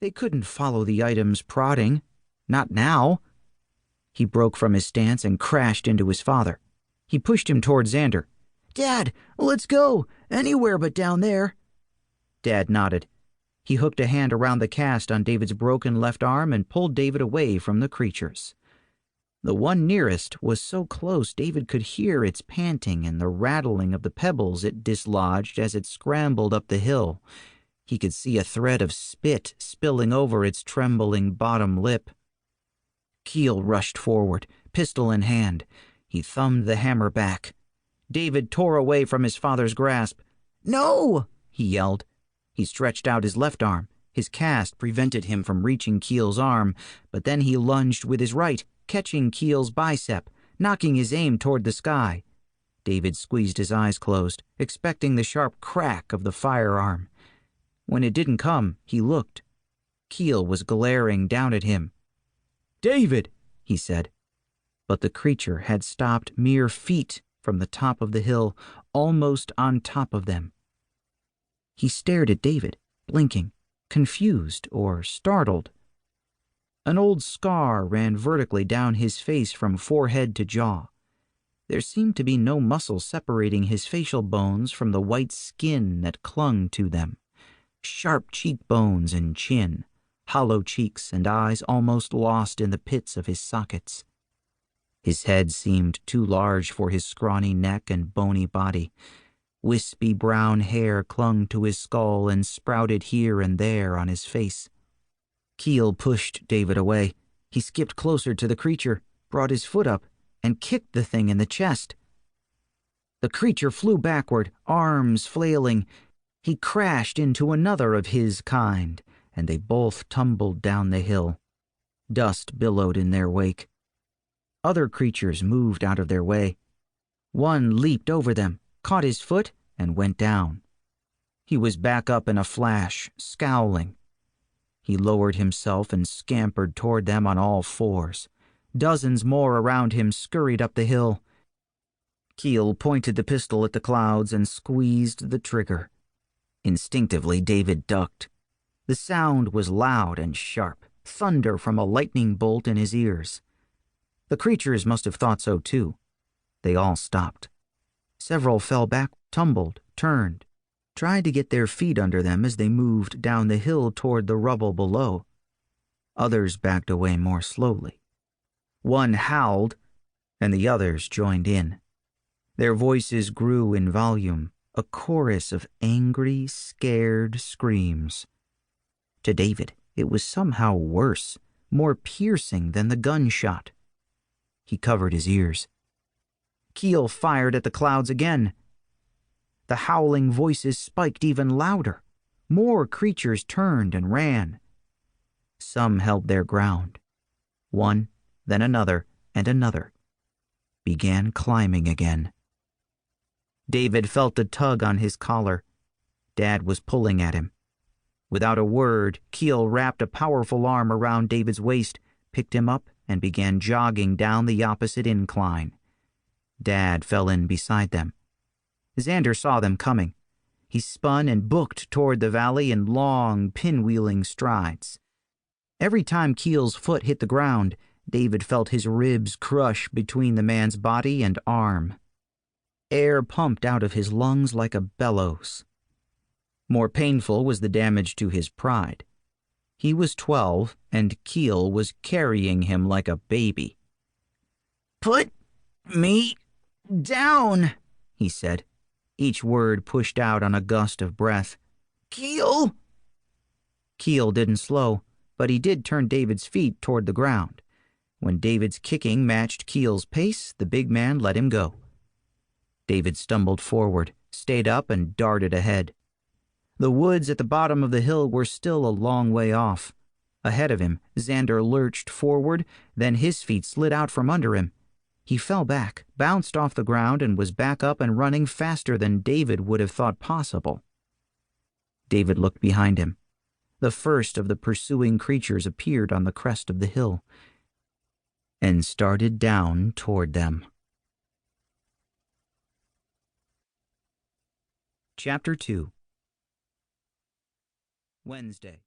They couldn't follow the items prodding. Not now. He broke from his stance and crashed into his father. He pushed him toward Xander. "Dad, let's go. Anywhere but down there." Dad nodded. He hooked a hand around the cast on David's broken left arm and pulled David away from the creatures. The one nearest was so close David could hear its panting and the rattling of the pebbles it dislodged as it scrambled up the hill. He could see a thread of spit spilling over its trembling bottom lip. Keel rushed forward, pistol in hand. He thumbed the hammer back. David tore away from his father's grasp. "No!" he yelled. He stretched out his left arm. His cast prevented him from reaching Keel's arm, but then he lunged with his right, catching Keel's bicep, knocking his aim toward the sky. David squeezed his eyes closed, expecting the sharp crack of the firearm. When it didn't come, he looked. Keel was glaring down at him. "David," he said. But the creature had stopped mere feet from the top of the hill, almost on top of them. He stared at David, blinking, confused or startled. An old scar ran vertically down his face from forehead to jaw. There seemed to be no muscle separating his facial bones from the white skin that clung to them. Sharp cheekbones and chin, hollow cheeks and eyes almost lost in the pits of his sockets. His head seemed too large for his scrawny neck and bony body. Wispy brown hair clung to his skull and sprouted here and there on his face. Keel pushed David away. He skipped closer to the creature, brought his foot up, and kicked the thing in the chest. The creature flew backward, arms flailing. He crashed into another of his kind, and they both tumbled down the hill. Dust billowed in their wake. Other creatures moved out of their way. One leaped over them, caught his foot, and went down. He was back up in a flash, scowling. He lowered himself and scampered toward them on all fours. Dozens more around him scurried up the hill. Keel pointed the pistol at the clouds and squeezed the trigger. Instinctively, David ducked. The sound was loud and sharp, thunder from a lightning bolt in his ears. The creatures must have thought so too. They all stopped. Several fell back, tumbled, turned, tried to get their feet under them as they moved down the hill toward the rubble below. Others backed away more slowly. One howled, and the others joined in. Their voices grew in volume, a chorus of angry, scared screams. To David, it was somehow worse, more piercing than the gunshot. He covered his ears. Keel fired at the clouds again. The howling voices spiked even louder. More creatures turned and ran. Some held their ground. One, then another, and another began climbing again. David felt a tug on his collar. Dad was pulling at him. Without a word, Keel wrapped a powerful arm around David's waist, picked him up, and began jogging down the opposite incline. Dad fell in beside them. Xander saw them coming. He spun and booked toward the valley in long, pinwheeling strides. Every time Keel's foot hit the ground, David felt his ribs crush between the man's body and arm. Air pumped out of his lungs like a bellows. More painful was the damage to his pride. He was 12, and Keel was carrying him like a baby. "Put me down," he said, each word pushed out on a gust of breath. "Keel!" Keel didn't slow, but he did turn David's feet toward the ground. When David's kicking matched Keel's pace, the big man let him go. David stumbled forward, stayed up, and darted ahead. The woods at the bottom of the hill were still a long way off. Ahead of him, Xander lurched forward, then his feet slid out from under him. He fell back, bounced off the ground, and was back up and running faster than David would have thought possible. David looked behind him. The first of the pursuing creatures appeared on the crest of the hill and started down toward them. Chapter 2. Wednesday.